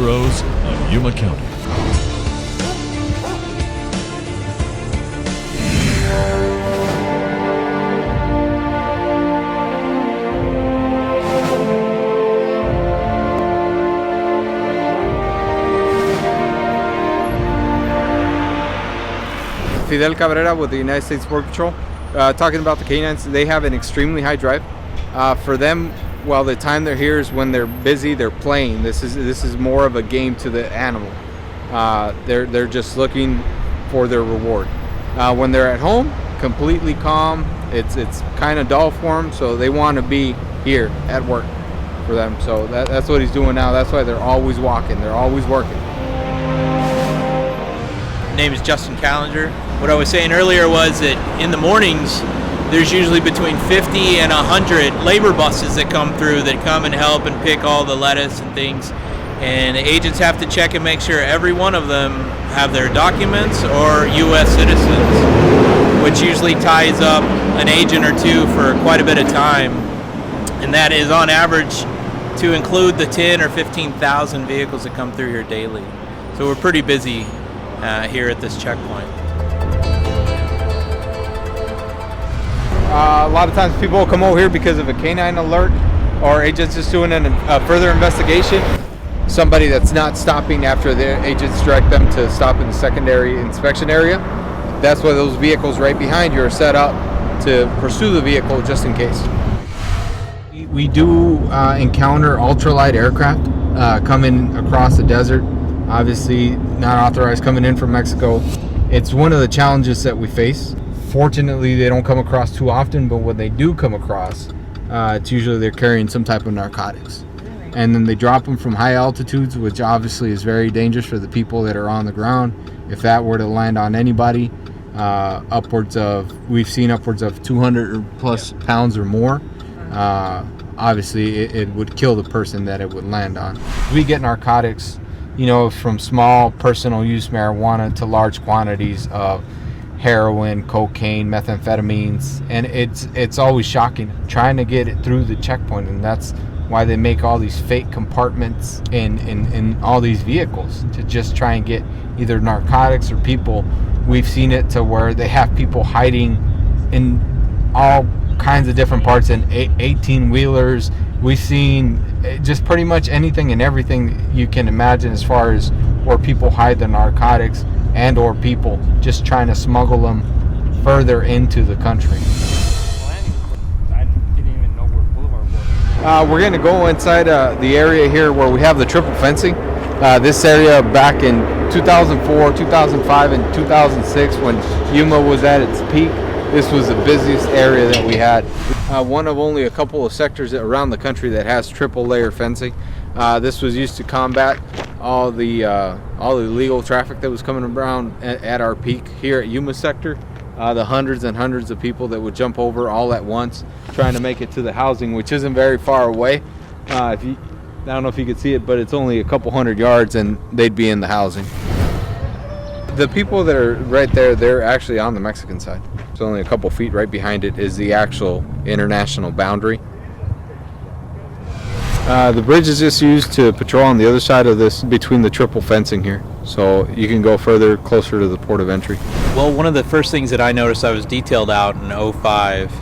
heroes of Yuma County. Fidel Cabrera with the United States Border Patrol. Talking about the K-9s, they have an extremely high drive. For them, while the time they're here is when they're busy, they're playing. This is more of a game to the animal. They're just looking for their reward. When they're at home, completely calm. It's kind of dull for them, so they want to be here at work for them. So that's what he's doing now. That's why they're always walking. They're always working. Name is Justin Callinger. What I was saying earlier was that in the mornings there's usually between 50 and 100 labor buses that come through that come and help and pick all the lettuce and things, and the agents have to check and make sure every one of them have their documents or U.S. citizens, which usually ties up an agent or two for quite a bit of time, and that is on average to include the 10 or 15,000 vehicles that come through here daily. So we're pretty busy here at this checkpoint. A lot of times people will come over here because of a K-9 alert or agents just doing a further investigation. Somebody that's not stopping after their agents direct them to stop in the secondary inspection area. That's why those vehicles right behind you are set up to pursue the vehicle just in case. We do encounter ultralight aircraft coming across the desert. Obviously not authorized coming in from Mexico. It's one of the challenges that we face. Fortunately, they don't come across too often, but when they do come across, it's usually they're carrying some type of narcotics. And then they drop them from high altitudes, which obviously is very dangerous for the people that are on the ground. If that were to land on anybody, we've seen upwards of 200 or plus pounds or more. Obviously, it would kill the person that it would land on. We get narcotics, from small personal use marijuana to large quantities of heroin, cocaine, methamphetamines, and it's always shocking trying to get it through the checkpoint, and that's why they make all these fake compartments in all these vehicles to just try and get either narcotics or people. We've seen it to where they have people hiding in all kinds of different parts in 18-wheelers. We've seen just pretty much anything and everything you can imagine as far as where people hide the narcotics and or people just trying to smuggle them further into the country. I didn't even know where Boulevard was. We're going to go inside the area here where we have the triple fencing. This area back in 2004, 2005, and 2006 when Yuma was at its peak, this was the busiest area that we had. One of only a couple of sectors around the country that has triple layer fencing. This was used to combat all the illegal traffic that was coming around at our peak here at Yuma sector. The hundreds and hundreds of people that would jump over all at once trying to make it to the housing, which isn't very far away. I don't know if you could see it, but it's only a couple hundred yards and they'd be in the housing. The people that are right there, they're actually on the Mexican side. It's only a couple feet right behind it is the actual international boundary. The bridge is just used to patrol on the other side of this between the triple fencing here. So you can go further, closer to the port of entry. Well, one of the first things that I noticed, I was detailed out in 05,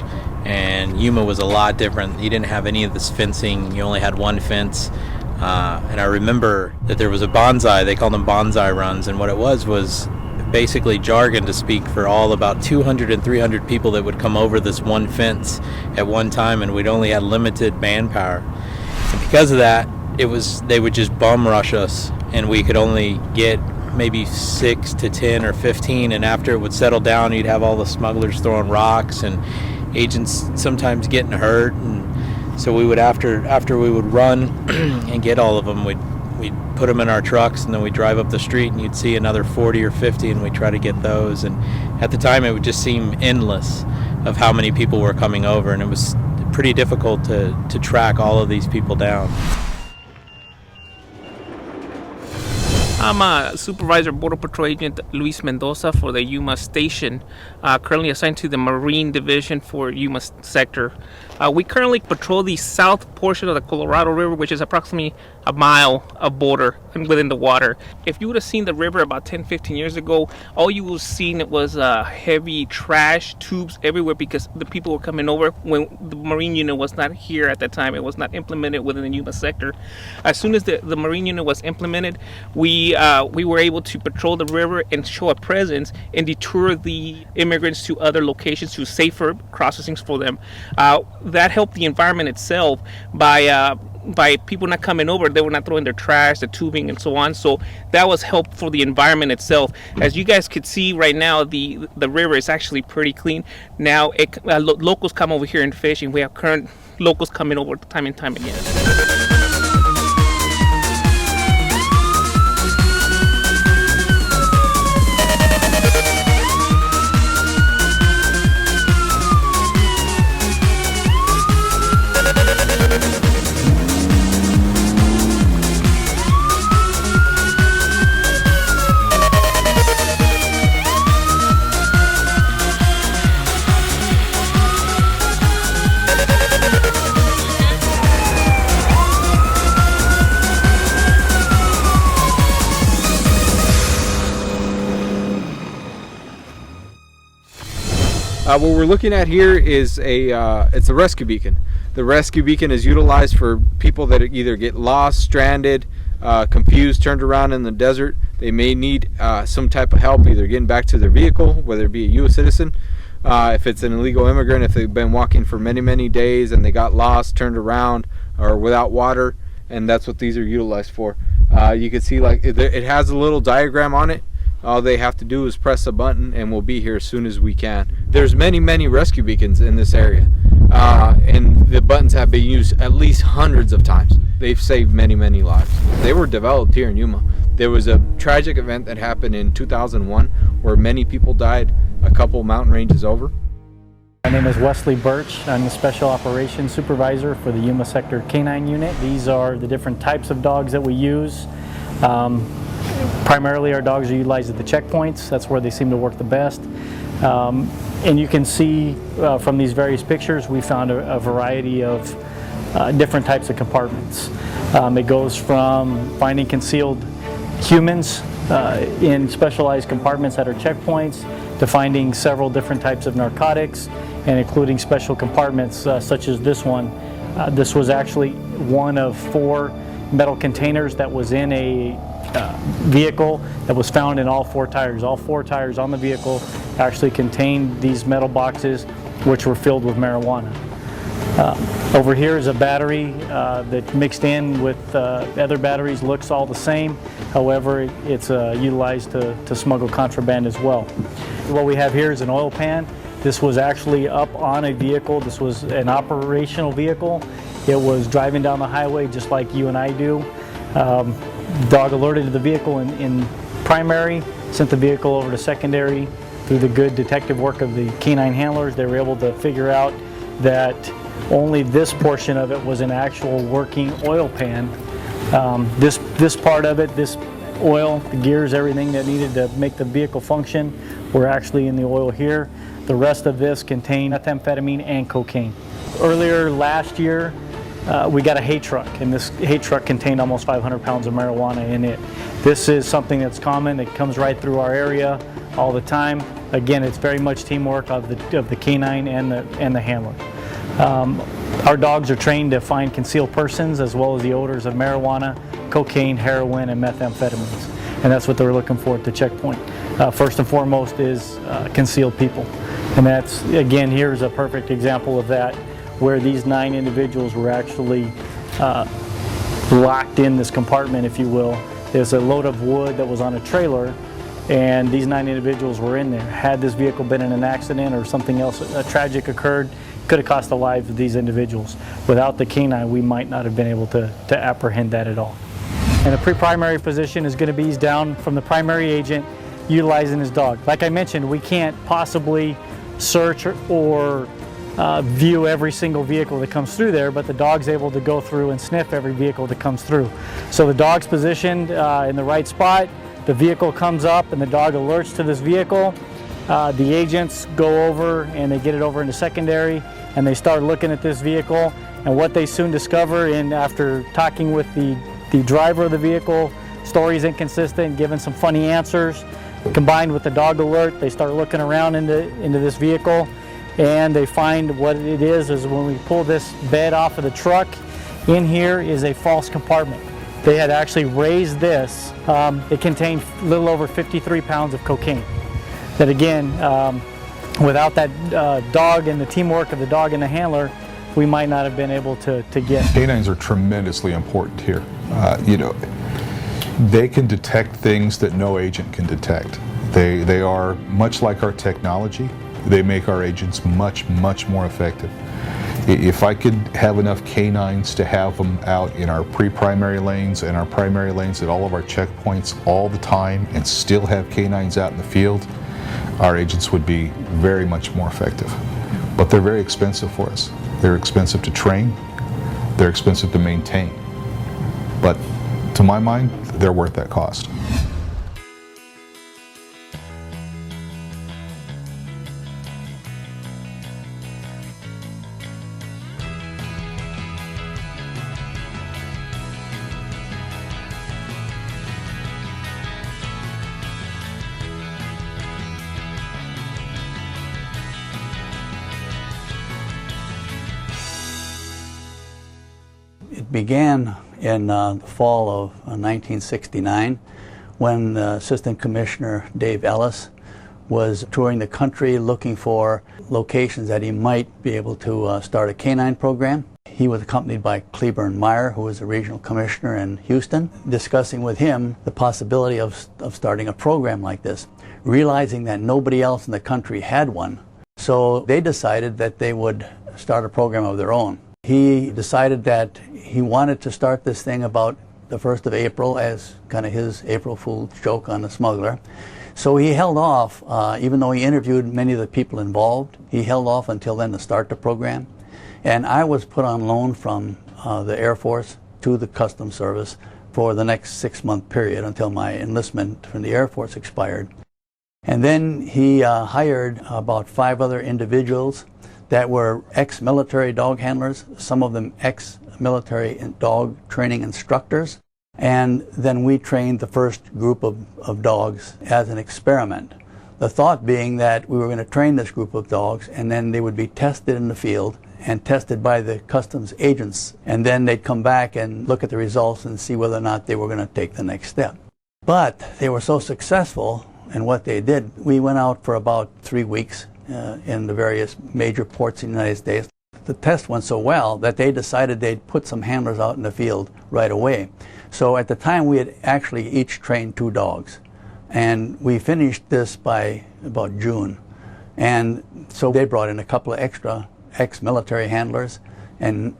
and Yuma was a lot different. You didn't have any of this fencing. You only had one fence. And I remember that there was a bonsai. They called them bonsai runs, and what it was basically jargon to speak for all about 200 and 300 people that would come over this one fence at one time, and we'd only had limited manpower. And because of that, they would just bum rush us, and we could only get maybe 6 to 10 or 15, and after it would settle down, you'd have all the smugglers throwing rocks and agents sometimes getting hurt. And so we would, after we would run and get all of them, we'd put them in our trucks, and then we'd drive up the street, and you'd see another 40 or 50, and we'd try to get those. And at the time, it would just seem endless of how many people were coming over, and it was pretty difficult to track all of these people down. I'm a Supervisor Border Patrol Agent Luis Mendoza for the Yuma Station, currently assigned to the Marine Division for Yuma Sector. We currently patrol the south portion of the Colorado River, which is approximately a mile of border within the water. If you would have seen the river about 10-15 years ago, all you would have seen was heavy trash tubes everywhere because the people were coming over when the Marine unit was not here at that time. It was not implemented within the Yuma sector. As soon as the Marine unit was implemented, we were able to patrol the river and show a presence and deter the immigrants to other locations, to safer crossings for them. That helped the environment itself by people not coming over. They were not throwing their trash, the tubing, and so on. So that was help for the environment itself. As you guys could see right now, the river is actually pretty clean. Now locals come over here and fish, and we have current locals coming over time and time again. What we're looking at here is it's a rescue beacon. The rescue beacon is utilized for people that either get lost, stranded, confused, turned around in the desert. They may need some type of help either getting back to their vehicle, whether it be a U.S. citizen, if it's an illegal immigrant, if they've been walking for many days and they got lost, turned around, or without water, and that's what these are utilized for. You can see like it has a little diagram on it. All they have to do is press a button and we'll be here as soon as we can. There's many rescue beacons in this area, and the buttons have been used at least hundreds of times. They've saved many lives. They were developed here in Yuma. There was a tragic event that happened in 2001 where many people died a couple mountain ranges over. My name is Wesley Birch. I'm the Special Operations Supervisor for the Yuma Sector K-9 unit. These are the different types of dogs that we use. Primarily our dogs are utilized at the checkpoints. That's where they seem to work the best. And you can see from these various pictures, we found a variety of different types of compartments. It goes from finding concealed humans in specialized compartments at our checkpoints to finding several different types of narcotics, and including special compartments such as this one. This was actually one of 4 metal containers that was in a vehicle that was found in all 4 tires. All 4 tires on the vehicle actually contained these metal boxes which were filled with marijuana. Over here is a battery that mixed in with other batteries, looks all the same. However, it's utilized to smuggle contraband as well. What we have here is an oil pan. This was actually up on a vehicle. This was an operational vehicle. It was driving down the highway just like you and I do. Dog alerted to the vehicle in primary, sent the vehicle over to secondary. Through the good detective work of the K-9 handlers, they were able to figure out that only this portion of it was an actual working oil pan. This part of it, this oil, the gears, everything that needed to make the vehicle function were actually in the oil here. The rest of this contained methamphetamine and cocaine. Earlier last year, we got a hay truck, and this hay truck contained almost 500 pounds of marijuana in it. This is something that's common. It comes right through our area all the time. Again, it's very much teamwork of the K-9 and the handler. Our dogs are trained to find concealed persons as well as the odors of marijuana, cocaine, heroin, and methamphetamines. And that's what they're looking for at the checkpoint. First and foremost is concealed people. And that's, again, here's a perfect example of that, where these 9 individuals were actually locked in this compartment, if you will. There's a load of wood that was on a trailer, and these 9 individuals were in there. Had this vehicle been in an accident or something else tragic occurred, could have cost the lives of these individuals. Without the K-9, we might not have been able to apprehend that at all. And the pre-primary position is going to be he's down from the primary agent utilizing his dog. Like I mentioned, we can't possibly search or view every single vehicle that comes through there, but the dog's able to go through and sniff every vehicle that comes through. So the dog's positioned in the right spot, the vehicle comes up and the dog alerts to this vehicle. The agents go over and they get it over into secondary and they start looking at this vehicle, and what they soon discover, and after talking with the driver of the vehicle, story's inconsistent, giving some funny answers, combined with the dog alert, they start looking around into this vehicle, and they find what it is when we pull this bed off of the truck, in here is a false compartment. They had actually raised this. It contained a little over 53 pounds of cocaine. That again, without that dog and the teamwork of the dog and the handler, we might not have been able to get. K-9s are tremendously important here. They can detect things that no agent can detect. They are much like our technology. They make our agents much more effective. If I could have enough K-9s to have them out in our pre-primary lanes and our primary lanes at all of our checkpoints all the time and still have K-9s out in the field, our agents would be very much more effective. But they're very expensive for us. They're expensive to train, they're expensive to maintain. But to my mind, they're worth that cost. It began in the fall of 1969 when Assistant Commissioner Dave Ellis was touring the country looking for locations that he might be able to start a K-9 program. He was accompanied by Cleburne Meyer, who was the regional commissioner in Houston, discussing with him the possibility of starting a program like this, realizing that nobody else in the country had one. So they decided that they would start a program of their own. He decided that he wanted to start this thing about the 1st of April as kind of his April Fool's joke on the smuggler. So he held off, even though he interviewed many of the people involved, he held off until then to start the program. And I was put on loan from the Air Force to the Customs Service for the next 6-month period until my enlistment from the Air Force expired. And then he hired about 5 other individuals that were ex-military dog handlers, some of them ex-military dog training instructors. And then we trained the first group of dogs as an experiment. The thought being that we were going to train this group of dogs and then they would be tested in the field and tested by the customs agents. And then they'd come back and look at the results and see whether or not they were going to take the next step. But they were so successful in what they did, we went out for about 3 weeks in the various major ports in the United States. The test went so well that they decided they'd put some handlers out in the field right away. So at the time we had actually each trained 2 dogs. And we finished this by about June. And so they brought in a couple of extra ex-military handlers, and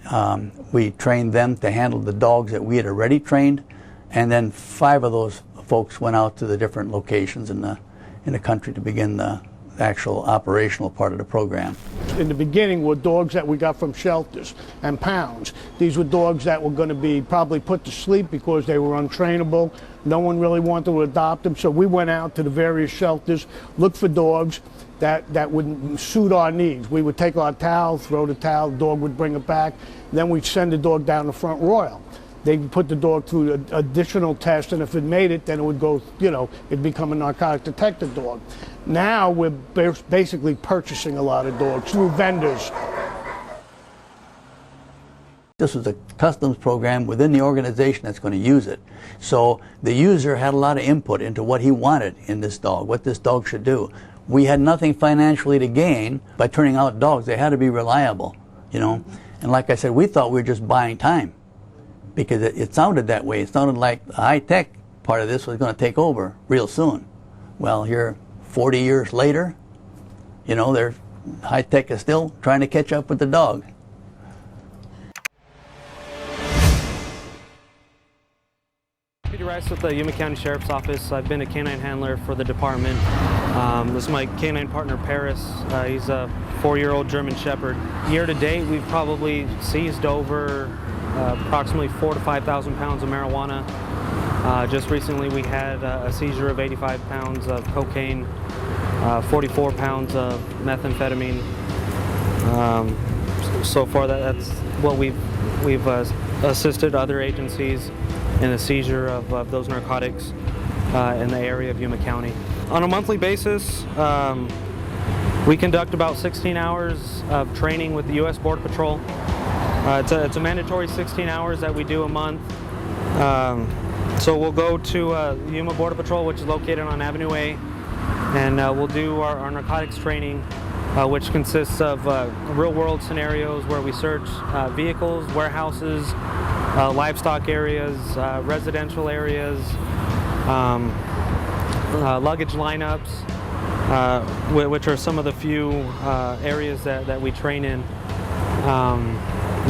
we trained them to handle the dogs that we had already trained. And then 5 of those folks went out to the different locations in the country to begin the actual operational part of the program. In the beginning were dogs that we got from shelters and pounds. These were dogs that were going to be probably put to sleep because they were untrainable. No one really wanted to adopt them, so we went out to the various shelters, looked for dogs that would suit our needs. We would take our towel, throw the towel, the dog would bring it back, then we'd send the dog down to Front Royal. They'd put the dog through an additional test, and if it made it, then it would go, it'd become a narcotic detected dog. Now we're basically purchasing a lot of dogs through vendors. This was a customs program within the organization that's going to use it. So the user had a lot of input into what he wanted in this dog, what this dog should do. We had nothing financially to gain by turning out dogs. They had to be reliable, And like I said, we thought we were just buying time, because it sounded that way. It sounded like the high-tech part of this was going to take over real soon. Well, here, 40 years later, their high-tech is still trying to catch up with the dog. Peter Rice with the Yuma County Sheriff's Office. I've been a canine handler for the department This is my K-9 partner, Paris. He's a 4-year-old German Shepherd. Year to date, we've probably seized over approximately 4,000 to 5,000 pounds of marijuana. Just recently, we had a seizure of 85 pounds of cocaine, 44 pounds of methamphetamine. So far, that's what we've assisted other agencies in the seizure of those narcotics in the area of Yuma County. On a monthly basis, we conduct about 16 hours of training with the U.S. Border Patrol. It's a mandatory 16 hours that we do a month. So we'll go to Yuma Border Patrol, which is located on Avenue A, and we'll do our narcotics training, which consists of real-world scenarios where we search vehicles, warehouses, livestock areas, residential areas, luggage lineups, which are some of the few areas that we train in.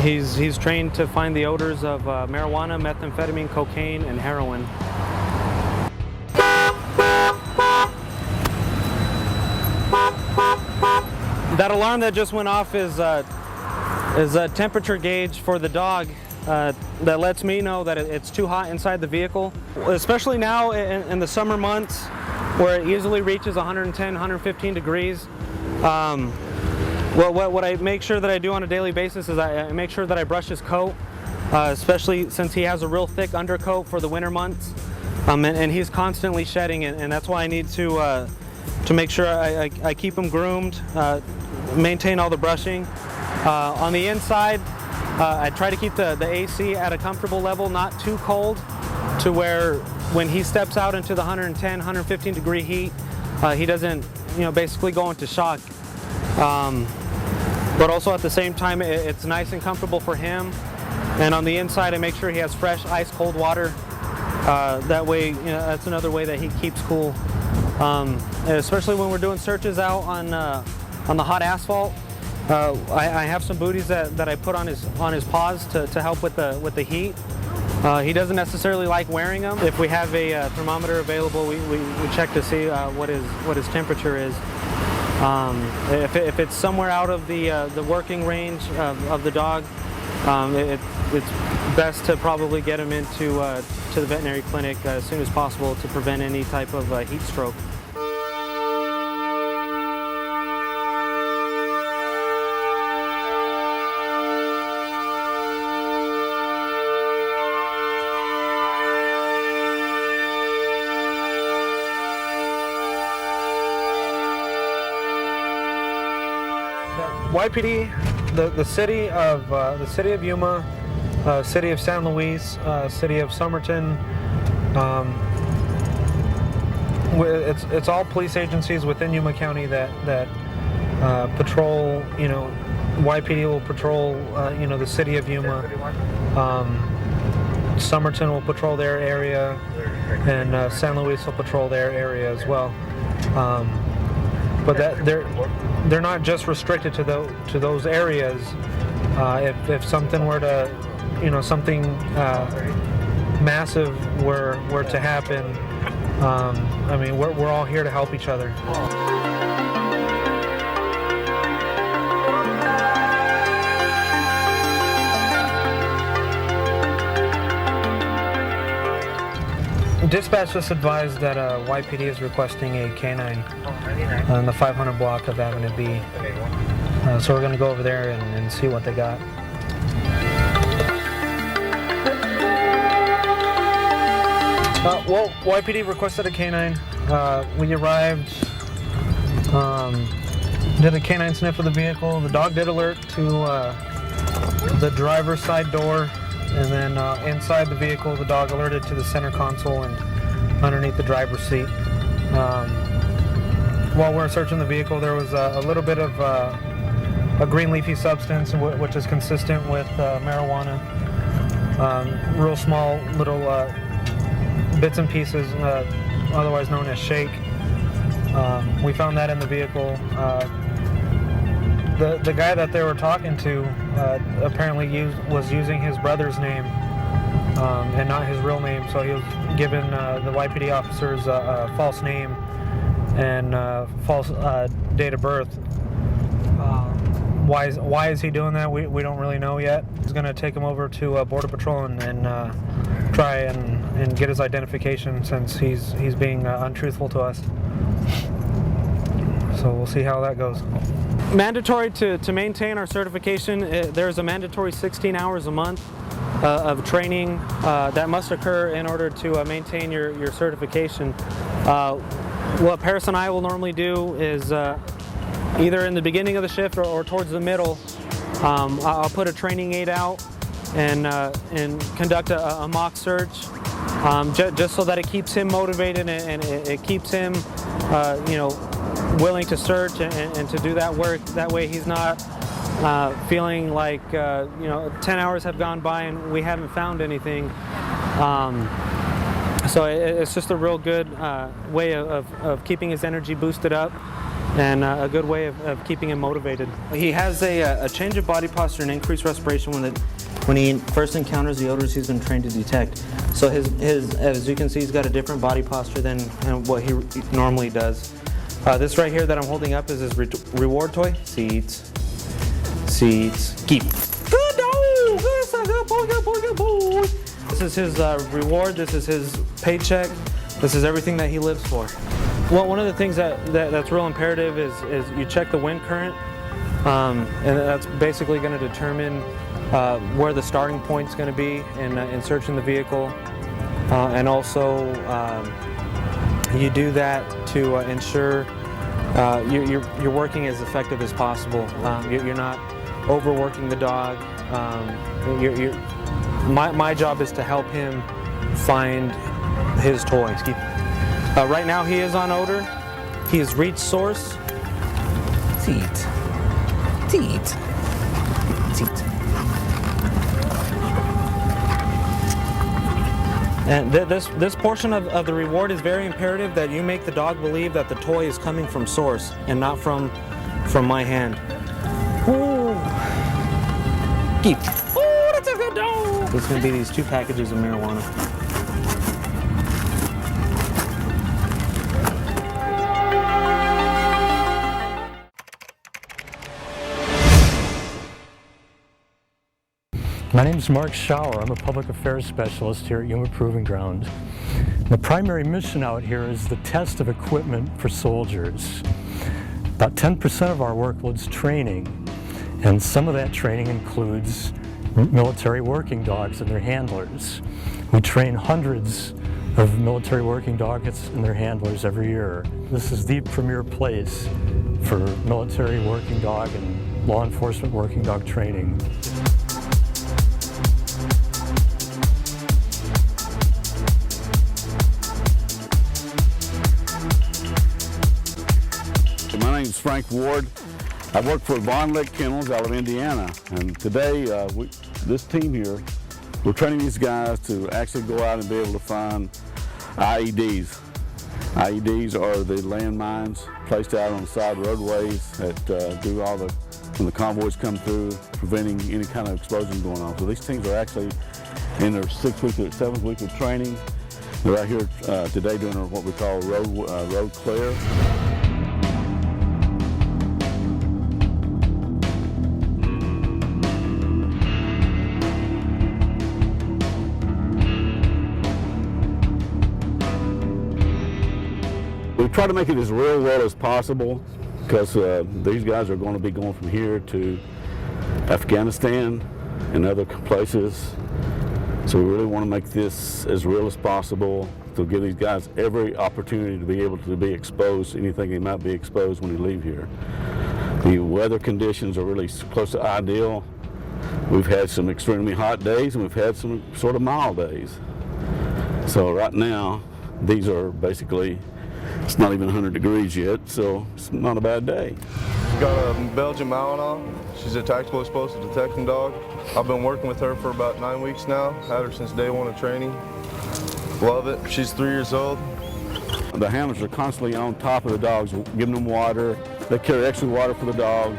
He's trained to find the odors of marijuana, methamphetamine, cocaine, and heroin. That alarm that just went off is a temperature gauge for the dog that lets me know that it's too hot inside the vehicle. Especially now in the summer months where it easily reaches 110, 115 degrees. What I make sure that I do on a daily basis is I make sure that I brush his coat, especially since he has a real thick undercoat for the winter months. And he's constantly shedding it, and that's why I need to make sure I keep him groomed, maintain all the brushing. On the inside, I try to keep the AC at a comfortable level, not too cold, to where when he steps out into the 110, 115 degree heat, he doesn't, basically go into shock. But also at the same time, it's nice and comfortable for him. And on the inside, I make sure he has fresh, ice cold water. That way, that's another way that he keeps cool. Especially when we're doing searches out on the hot asphalt. I have some booties that I put on his paws to help with the heat. He doesn't necessarily like wearing them. If we have a thermometer available, we check to see what his temperature is. If it's somewhere out of the working range of the dog, it's best to probably get him into to the veterinary clinic as soon as possible to prevent any type of heat stroke. YPD, the city of Yuma, city of San Luis, city of Somerton. It's all police agencies within Yuma County that patrol. YPD will patrol. The city of Yuma. Somerton will patrol their area, and San Luis will patrol their area as well. But they're not just restricted to those areas. If something were to, something massive were to happen, we're all here to help each other. Dispatch just advised that YPD is requesting a K-9 on the 500 block of Avenue B. So we're going to go over there and see what they got. Well, YPD requested a K-9. We arrived, did a K-9 sniff of the vehicle. The dog did alert to the driver's side door. And then inside the vehicle, the dog alerted to the center console and underneath the driver's seat. While we were searching the vehicle, there was a little bit of a green leafy substance, which is consistent with marijuana. Real small little bits and pieces, otherwise known as shake. We found that in the vehicle. The guy that they were talking to apparently was using his brother's name and not his real name, so he was giving the YPD officers a false name and false date of birth. Why is he doing that? We don't really know yet. He's going to take him over to Border Patrol and try and get his identification, since he's being untruthful to us. So we'll see how that goes. Mandatory to maintain our certification, there's a mandatory 16 hours a month of training that must occur in order to maintain your certification. What Paris and I will normally do is either in the beginning of the shift or towards the middle, I'll put a training aid out and conduct a mock search, just so that it keeps him motivated and it keeps him, willing to search and to do that work. That way he's not feeling like 10 hours have gone by and we haven't found anything. So it's just a real good way of keeping his energy boosted up, and a good way of keeping him motivated. He has a change of body posture and increased respiration when he first encounters the odors he's been trained to detect. So his as you can see, he's got a different body posture than what he normally does. This right here that I'm holding up is his reward toy. Seats, keep. Good dog, good boy, good boy, good boy. This is his reward, this is his paycheck, this is everything that he lives for. Well, one of the things that's real imperative is you check the wind current, and that's basically going to determine where the starting point is going to be in searching the vehicle, and also you do that to ensure you're working as effective as possible. You're not overworking the dog. My job is to help him find his toys. Right now he is on odor. He has reached source. Teat. And this portion of the reward is very imperative, that you make the dog believe that the toy is coming from source and not from my hand. Ooh. Keep. Oh, that's a good dog. It's going to be these 2 packages of marijuana. My name is Mark Schauer. I'm a public affairs specialist here at Yuma Proving Ground. The primary mission out here is the test of equipment for soldiers. About 10% of our workload's training, and some of that training includes military working dogs and their handlers. We train hundreds of military working dogs and their handlers every year. This is the premier place for military working dog and law enforcement working dog training. My name is Frank Ward. I work for Von Lick Kennels out of Indiana, and today this team here, we're training these guys to actually go out and be able to find IEDs. IEDs are the landmines placed out on the side roadways that do all the, when the convoys come through, preventing any kind of explosion going on. So these teams are actually in their 6th week or 7th week of training. They're out here today doing what we call road clear. We try to make it as real world as possible, because these guys are going to be going from here to Afghanistan and other places. So we really want to make this as real as possible to give these guys every opportunity to be able to be exposed to anything they might be exposed when they leave here. The weather conditions are really close to ideal. We've had some extremely hot days and we've had some sort of mild days. So right now, these are basically, it's not even 100 degrees yet, so it's not a bad day. She's got a Belgian Malinois. She's a tactical explosive detection dog. I've been working with her for about 9 weeks now. Had her since day 1 of training. Love it. She's 3 years old. The handlers are constantly on top of the dogs, giving them water. They carry extra water for the dog.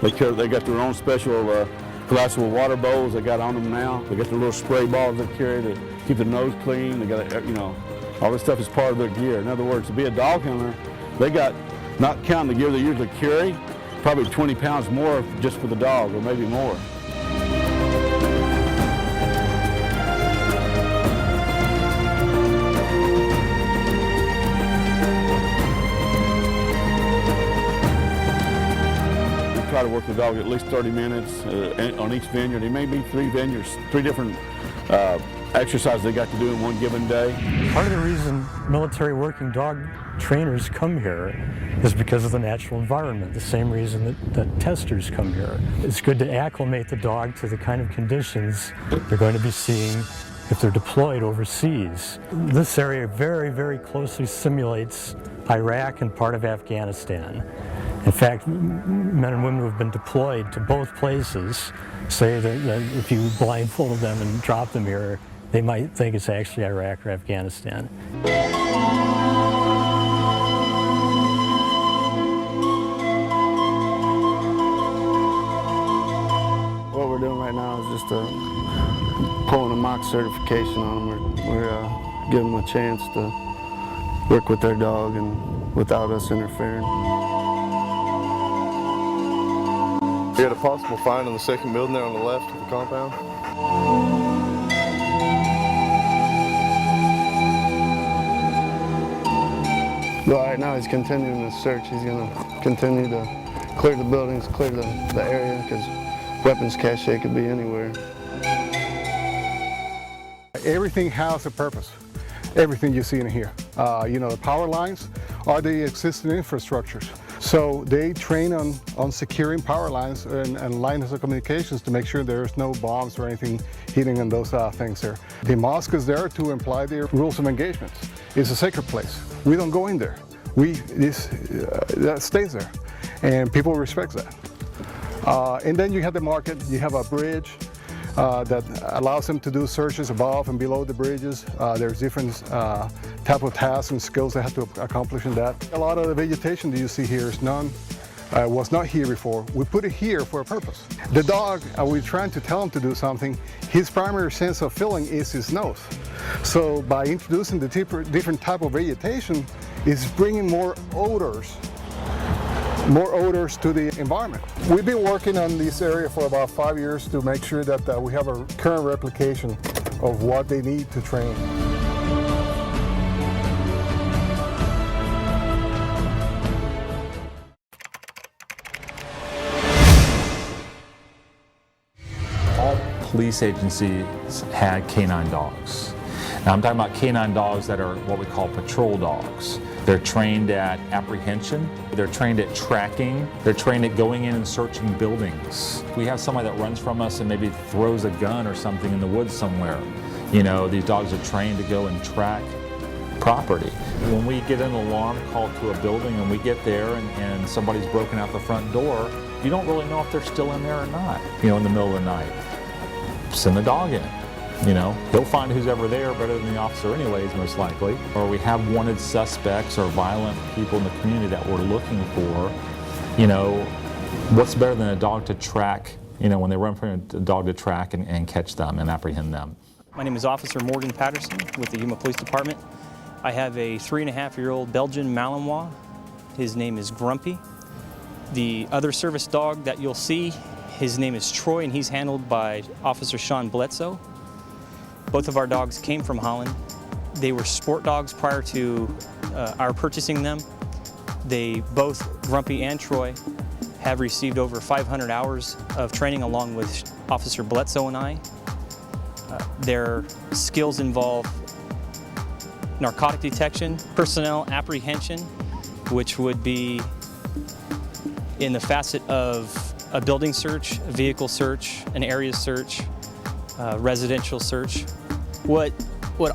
They got their own special collapsible water bowls they got on them now. They got their little spray balls they carry to keep their nose clean. They got, all this stuff is part of their gear. In other words, to be a dog handler, They got, not counting the gear they usually carry, probably 20 pounds more just for the dog, or maybe more. Try to work the dog at least 30 minutes on each vineyard. There may be 3 vineyards, 3 different exercises they got to do in one given day. Part of the reason military working dog trainers come here is because of the natural environment, the same reason that testers come here. It's good to acclimate the dog to the kind of conditions they're going to be seeing if they're deployed overseas. This area very, very closely simulates Iraq and part of Afghanistan. In fact, men and women who have been deployed to both places say that if you blindfold them and drop them here, they might think it's actually Iraq or Afghanistan. What we're doing right now is just pulling a mock certification on them. We're giving them a chance to work with their dog and without us interfering. We had a possible find in the second building there on the left of the compound. Well, right now he's continuing the search. He's going to continue to clear the buildings, clear the area, because weapons cache could be anywhere. Everything has a purpose. Everything you see in here. You know, the power lines are the existing infrastructures. So they train on securing power lines and lines of communications to make sure there's no bombs or anything hitting on those things there. The mosque is there to imply the rules of engagement. It's a sacred place. We don't go in there. That stays there, and people respect that. And then you have the market. You have a bridge that allows them to do searches above and below the bridges. There's different type of tasks and skills they have to accomplish in that. A lot of the vegetation that you see here is was not here before. We put it here for a purpose. The dog, we're trying to tell him to do something, his primary sense of feeling is his nose. So by introducing the different type of vegetation, it's bringing more odors to the environment. We've been working on this area for about 5 years to make sure that we have a current replication of what they need to train. All police agencies had K-9 dogs. Now I'm talking about K-9 dogs that are what we call patrol dogs. They're trained at apprehension, they're trained at tracking, they're trained at going in and searching buildings. We have somebody that runs from us and maybe throws a gun or something in the woods somewhere. You know, these dogs are trained to go and track property. When we get an alarm call to a building and we get there and somebody's broken out the front door, you don't really know if they're still in there or not, you know, in the middle of the night. Send the dog in. You know, he'll find who's ever there better than the officer anyways, most likely. Or we have wanted suspects or violent people in the community that we're looking for. You know, what's better than a dog to track, you know, when they run from a dog to track and catch them and apprehend them. My name is Officer Morgan Patterson with the Yuma Police Department. I have a 3.5-year-old Belgian Malinois. His name is Grumpy. The other service dog that you'll see, his name is Troy, and he's handled by Officer Sean Bledsoe. Both of our dogs came from Holland. They were sport dogs prior to our purchasing them. They both, Grumpy and Troy, have received over 500 hours of training along with Officer Bledsoe and I. Their skills involve narcotic detection, personnel apprehension, which would be in the facet of a building search, a vehicle search, an area search, residential search. What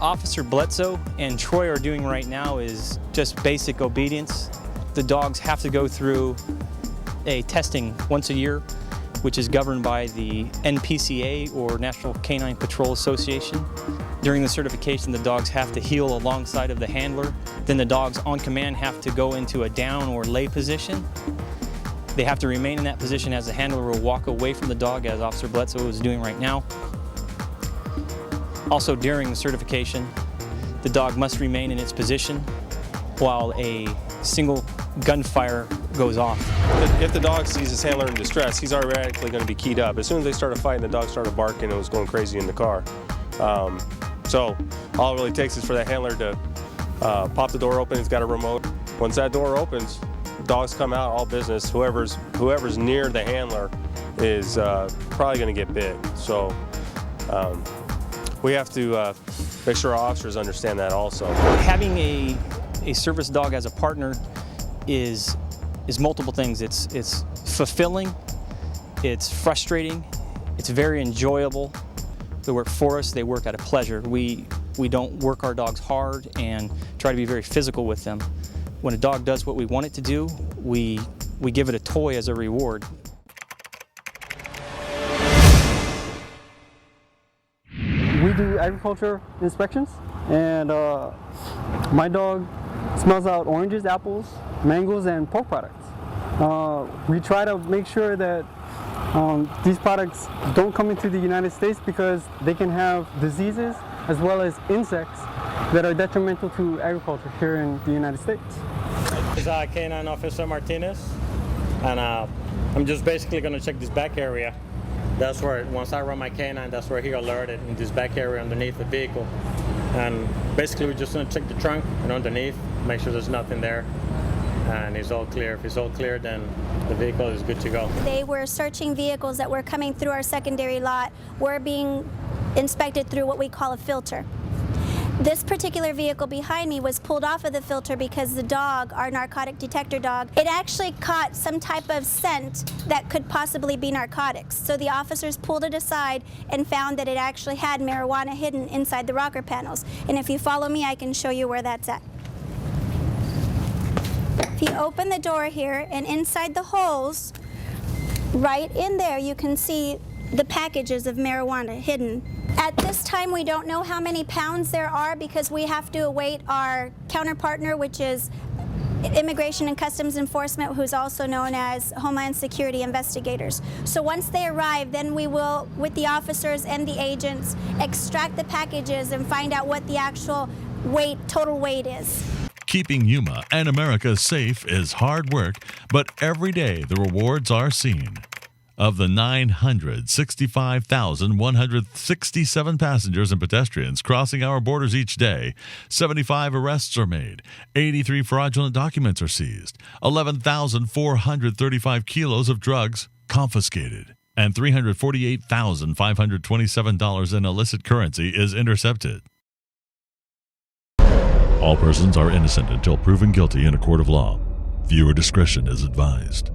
Officer Bledsoe and Troy are doing right now is just basic obedience. The dogs have to go through a testing once a year, which is governed by the NPCA, or National Canine Patrol Association. During the certification, the dogs have to heel alongside of the handler. Then the dogs on command have to go into a down or lay position. They have to remain in that position as the handler will walk away from the dog, as Officer Bledsoe is doing right now. Also, during the certification, the dog must remain in its position while a single gunfire goes off. If the dog sees his handler in distress, he's automatically going to be keyed up. As soon as they started fighting, the dog started barking and was going crazy in the car. So all it really takes is for that handler to pop the door open. He's got a remote. Once that door opens, dogs come out, all business. Whoever's near the handler is probably going to get bit. So we have to make sure our officers understand that also. Having a service dog as a partner is multiple things. It's fulfilling, it's frustrating, it's very enjoyable. They work for us, they work out of pleasure. We don't work our dogs hard and try to be very physical with them. When a dog does what we want it to do, we give it a toy as a reward. We do agriculture inspections, and my dog smells out oranges, apples, mangoes, and pork products. We try to make sure that these products don't come into the United States because they can have diseases as well as insects that are detrimental to agriculture here in the United States. This is K-9 Officer Martinez, and I'm just basically going to check this back area. That's where, once I run my K-9, that's where he alerted in this back area underneath the vehicle. And basically we're just going to check the trunk and underneath, make sure there's nothing there. And it's all clear. If it's all clear, then the vehicle is good to go. They were searching vehicles that were coming through our secondary lot, were being inspected through what we call a filter. This particular vehicle behind me was pulled off of the filter because the dog, our narcotic detector dog, it actually caught some type of scent that could possibly be narcotics. So the officers pulled it aside and found that it actually had marijuana hidden inside the rocker panels. And if you follow me, I can show you where that's at. If you open the door here, and inside the holes, right in there, you can see the packages of marijuana hidden. At this time, we don't know how many pounds there are because we have to await our counterpartner, which is Immigration and Customs Enforcement, who's also known as Homeland Security Investigators. So once they arrive, then we will, with the officers and the agents, extract the packages and find out what the actual weight, total weight is. Keeping Yuma and America safe is hard work, but every day the rewards are seen. Of the 965,167 passengers and pedestrians crossing our borders each day, 75 arrests are made, 83 fraudulent documents are seized, 11,435 kilos of drugs confiscated, and $348,527 in illicit currency is intercepted. All persons are innocent until proven guilty in a court of law. Viewer discretion is advised.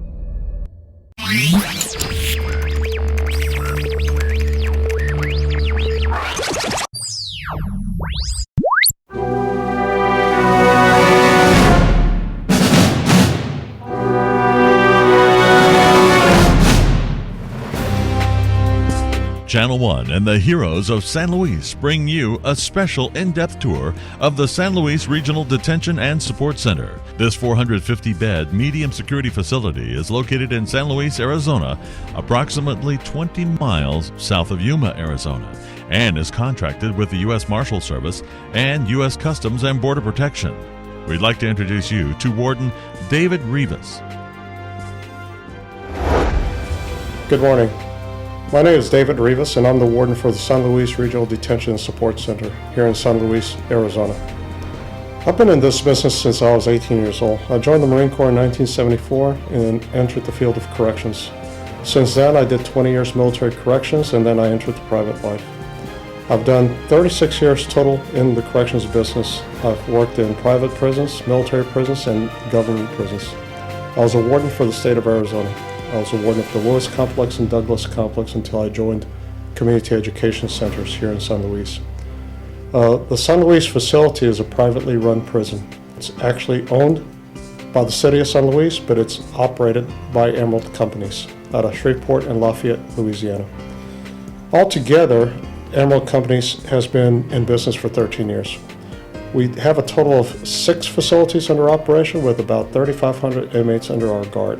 Channel 1 and the heroes of San Luis bring you a special in-depth tour of the San Luis Regional Detention and Support Center. This 450-bed medium security facility is located in San Luis, Arizona, approximately 20 miles south of Yuma, Arizona, and is contracted with the U.S. Marshal Service and U.S. Customs and Border Protection. We'd like to introduce you to Warden David Rivas. Good morning. My name is David Rivas, and I'm the warden for the San Luis Regional Detention and Support Center here in San Luis, Arizona. I've been in this business since I was 18 years old. I joined the Marine Corps in 1974 and entered the field of corrections. Since then, I did 20 years military corrections, and then I entered the private life. I've done 36 years total in the corrections business. I've worked in private prisons, military prisons, and government prisons. I was a warden for the state of Arizona. I was a warden of the Lewis Complex and Douglas Complex until I joined community education centers here in San Luis. The San Luis facility is a privately run prison. It's actually owned by the city of San Luis, but it's operated by Emerald Companies out of Shreveport and Lafayette, Louisiana. Altogether, Emerald Companies has been in business for 13 years. We have a total of 6 facilities under operation with about 3,500 inmates under our guard.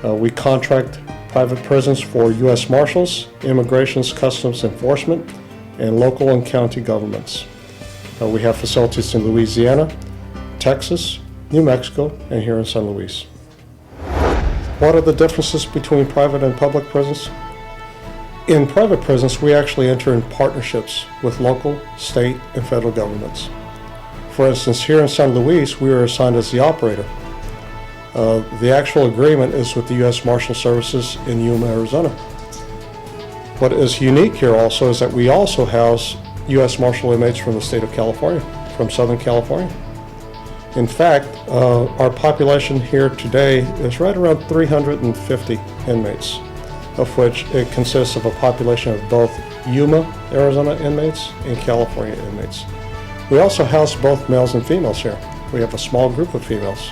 We contract private prisons for U.S. Marshals, Immigration Customs Enforcement, and local and county governments. We have facilities in Louisiana, Texas, New Mexico, and here in San Luis. What are the differences between private and public prisons? In private prisons, we actually enter in partnerships with local, state, and federal governments. For instance, here in San Luis, we are assigned as the operator. The actual agreement is with the U.S. Marshal Services in Yuma, Arizona. What is unique here also is that we also house U.S. Marshal inmates from the state of California, from Southern California. In fact, our population here today is right around 350 inmates, of which it consists of a population of both Yuma, Arizona inmates and California inmates. We also house both males and females here. We have a small group of females.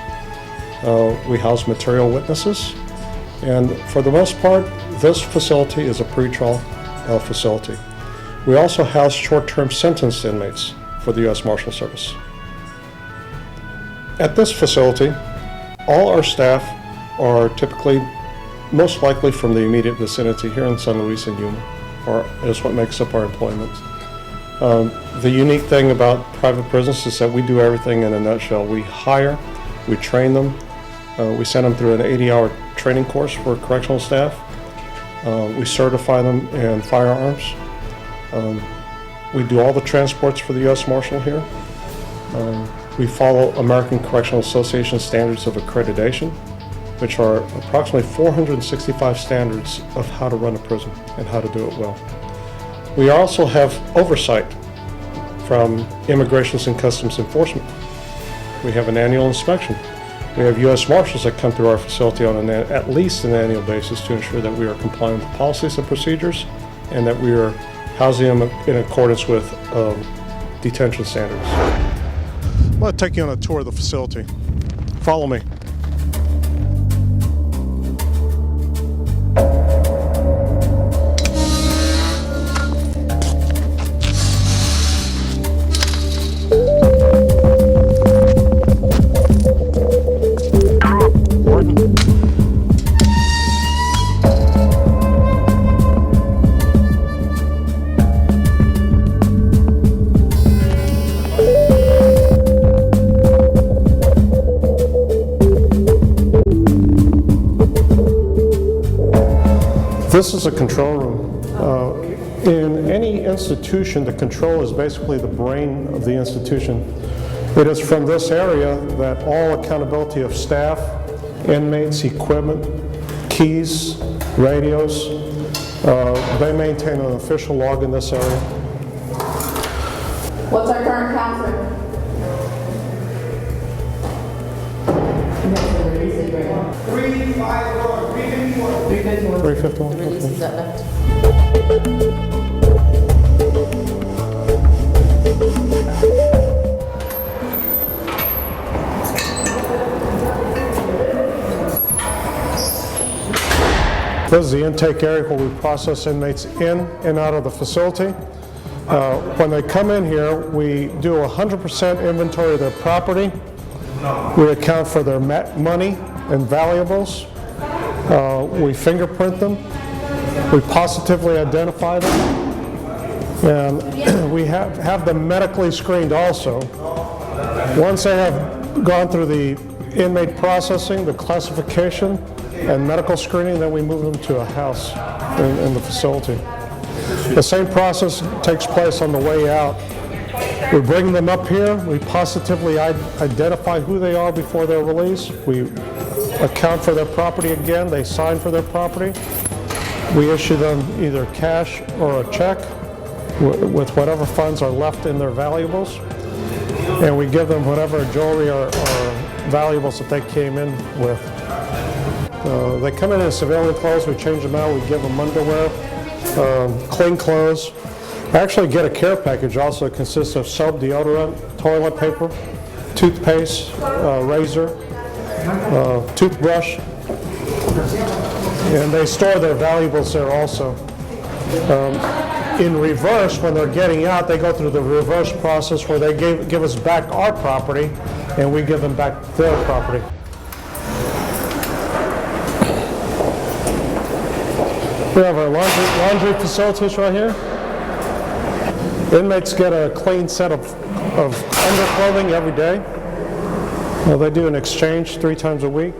We house material witnesses, and for the most part, this facility is a pretrial facility. We also house short-term sentenced inmates for the U.S. Marshal Service. At this facility, all our staff are typically most likely from the immediate vicinity here in San Luis and Yuma, or is what makes up our employment. The unique thing about private prisons is that we do everything in a nutshell. We hire, we train them, we send them through an 80-hour training course for correctional staff. We certify them in firearms. We do all the transports for the U.S. Marshal here. We follow American Correctional Association standards of accreditation, which are approximately 465 standards of how to run a prison and how to do it well. We also have oversight from Immigration and Customs Enforcement. We have an annual inspection. We have U.S. Marshals that come through our facility on at least an annual basis to ensure that we are complying with policies and procedures and that we are housing them in accordance with detention standards. I'm going to take you on a tour of the facility. Follow me. This is a control room. In any institution, the control is basically the brain of the institution. It is from this area that all accountability of staff, inmates, equipment, keys, radios, they maintain an official log in this area. What's our current count, sir? 351. The release is that left. This is the intake area where we process inmates in and out of the facility. When they come in here, we do 100% inventory of their property. We account for their money and valuables. We fingerprint them. We positively identify them. And we have them medically screened also. Once they have gone through the inmate processing, the classification, and medical screening, then we move them to a house in the facility. The same process takes place on the way out. We bring them up here, we positively identify who they are before they're released. We account for their property again, they sign for their property. We issue them either cash or a check with whatever funds are left in their valuables. And we give them whatever jewelry or valuables that they came in with. They come in civilian clothes, we change them out, we give them underwear, clean clothes. I actually get a care package also. It consists of soap, deodorant, toilet paper, toothpaste, razor, toothbrush, and they store their valuables there also. In reverse, when they're getting out, they go through the reverse process where they give us back our property and we give them back their property. We have our laundry facilities right here. Inmates get a clean set of underclothing every day. Well, they do an exchange 3 times a week.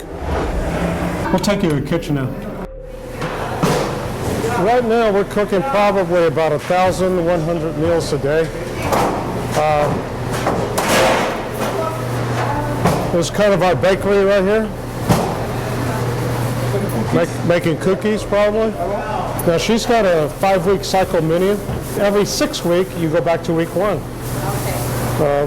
We'll take you to the kitchen now. Right now, we're cooking probably about 1,100 meals a day. This is kind of our bakery right here. Making cookies, probably. Now, she's got a 5-week cycle menu. Every 6 weeks, you go back to week 1.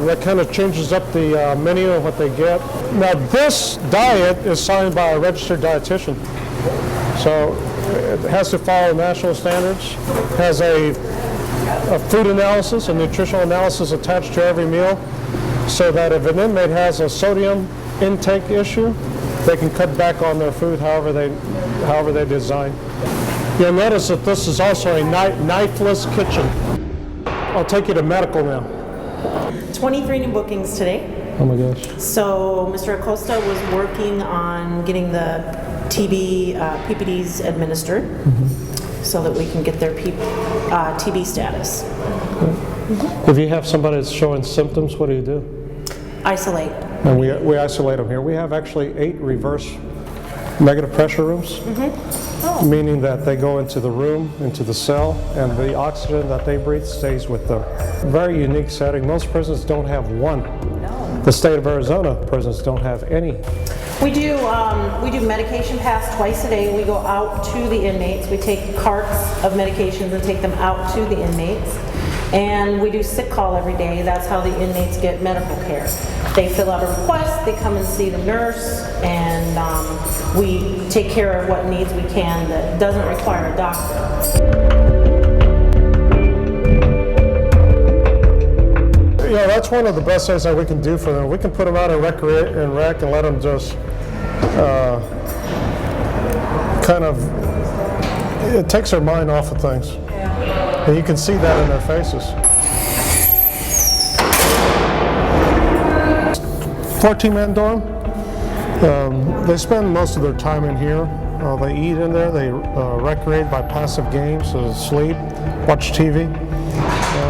That kind of changes up the menu of what they get. Now, this diet is signed by a registered dietitian. So it has to follow national standards, has a food analysis, a nutritional analysis attached to every meal, so that if an inmate has a sodium intake issue, they can cut back on their food however they design. You'll notice that this is also a knifeless kitchen. I'll take you to medical now. 23 new bookings today. Oh my gosh. So Mr. Acosta was working on getting the TB PPDs administered so that we can get their TB status. If you have somebody that's showing symptoms, what do you do? Isolate. And we isolate them here. We have actually 8 reverse negative pressure rooms, meaning that they go into the room, into the cell, and the oxygen that they breathe stays with them. Very unique setting. Most prisons don't have one. The state of Arizona prisons don't have any. We do medication pass twice a day. We go out to the inmates. We take carts of medications and take them out to the inmates. And we do sick call every day. That's how the inmates get medical care. They fill out a request, they come and see the nurse, and we take care of what needs we can that doesn't require a doctor. You know, that's one of the best things that we can do for them. We can put them out in rec and let them just kind of, it takes their mind off of things. And you can see that in their faces. 14-man dorm. They spend most of their time in here. They eat in there. They recreate by passive games, so sleep, watch TV.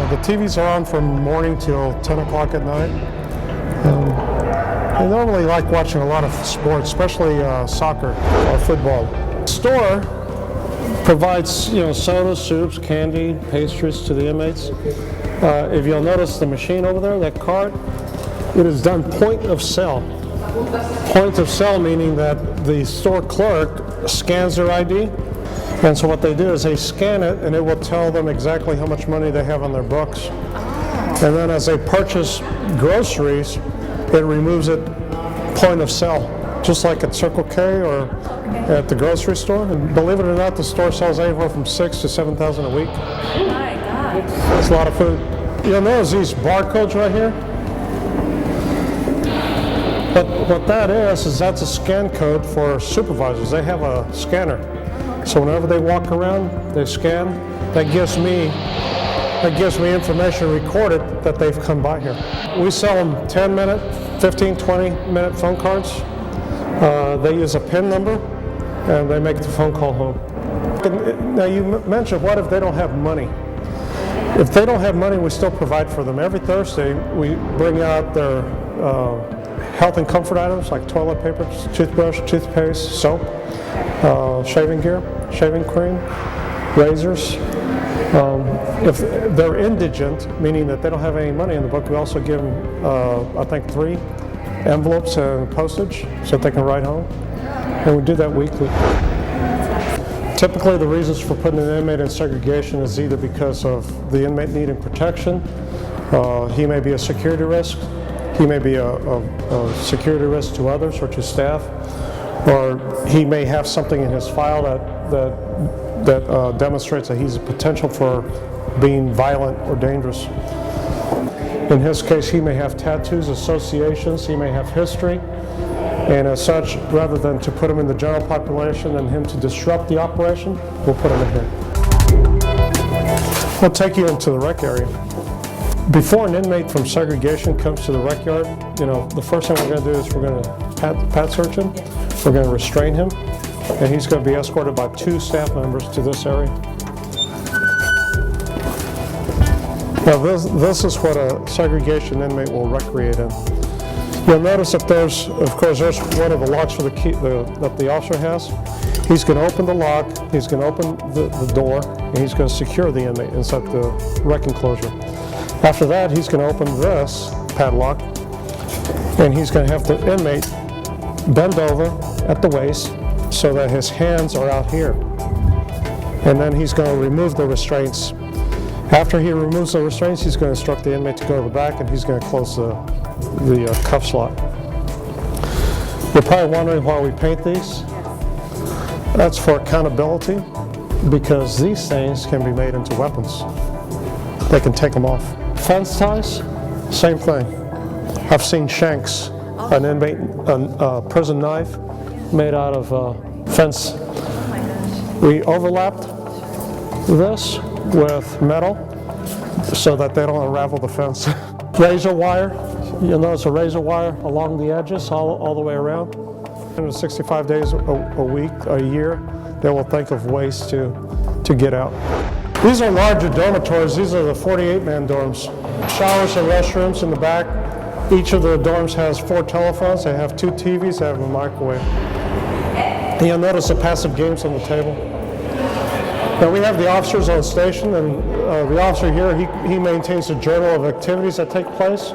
The TVs are on from morning till 10 o'clock at night. They normally like watching a lot of sports, especially soccer or football. Store provides, soda, soups, candy, pastries to the inmates. If you'll notice the machine over there, that cart, it is done point of sale. Point of sale meaning that the store clerk scans their ID, and so what they do is they scan it and it will tell them exactly how much money they have on their books. And then as they purchase groceries, it removes it point of sale, just like at Circle K or at the grocery store. And believe it or not, the store sells anywhere from $6,000 to $7,000 a week. Oh my God. That's a lot of food. You'll notice these barcodes right here. But what that is that's a scan code for supervisors. They have a scanner. So whenever they walk around, they scan. That gives me information recorded that they've come by here. We sell them 10-minute, 15, 20-minute phone cards. They use a PIN number, and they make the phone call home. Now you mentioned, what if they don't have money? If they don't have money, we still provide for them. Every Thursday, we bring out their health and comfort items like toilet paper, toothbrush, toothpaste, soap, shaving gear, shaving cream, razors. If they're indigent, meaning that they don't have any money in the book, we also give them, I think, 3 envelopes and postage so that they can write home. And we do that weekly. Typically, the reasons for putting an inmate in segregation is either because of the inmate needing protection, he may be a security risk, he may be a security risk to others or to staff, or he may have something in his file that demonstrates that he's a potential for being violent or dangerous. In his case, he may have tattoos, associations, he may have history, and as such, rather than to put him in the general population and him to disrupt the operation, we'll put him in here. We'll take you into the rec area. Before an inmate from segregation comes to the rec yard, the first thing we're going to do is we're going to pat search him, we're going to restrain him, and he's going to be escorted by 2 staff members to this area. Now this is what a segregation inmate will recreate in. You'll notice that there's one of the locks for the key that the officer has. He's going to open the lock, he's going to open the door, and he's going to secure the inmate inside the rec enclosure. After that, he's going to open this padlock, and he's going to have the inmate bend over at the waist so that his hands are out here. And then he's going to remove the restraints. After he removes the restraints, he's going to instruct the inmate to go to the back, and he's going to close the cuff slot. You're probably wondering why we paint these. That's for accountability, because these things can be made into weapons. They can take them off. Fence ties, same thing. I've seen shanks, an inmate, a prison knife made out of fence. We overlapped this with metal so that they don't unravel the fence. Razor wire, you'll notice a razor wire along the edges all the way around. 165 days a week, a year, they will think of ways to get out. These are larger dormitories. These are the 48-man dorms. Showers and restrooms in the back. Each of the dorms has 4 telephones. They have 2 TVs. They have a microwave. And you'll notice the passive games on the table. Now we have the officers on station, and the officer here, he maintains a journal of activities that take place.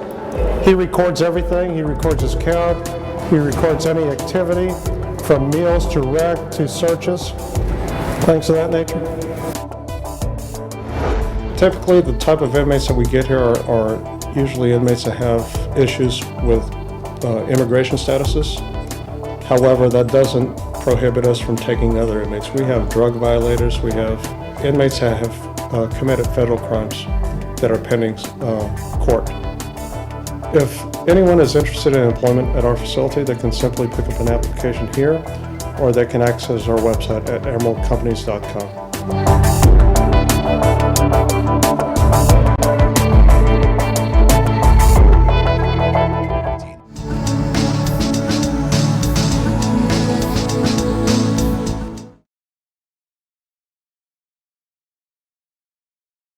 He records everything. He records his count. He records any activity, from meals to rec to searches, things of that nature. Typically, the type of inmates that we get here are usually inmates that have issues with immigration statuses. However, that doesn't prohibit us from taking other inmates. We have drug violators. We have inmates that have committed federal crimes that are pending court. If anyone is interested in employment at our facility, they can simply pick up an application here, or they can access our website at emeraldcompanies.com.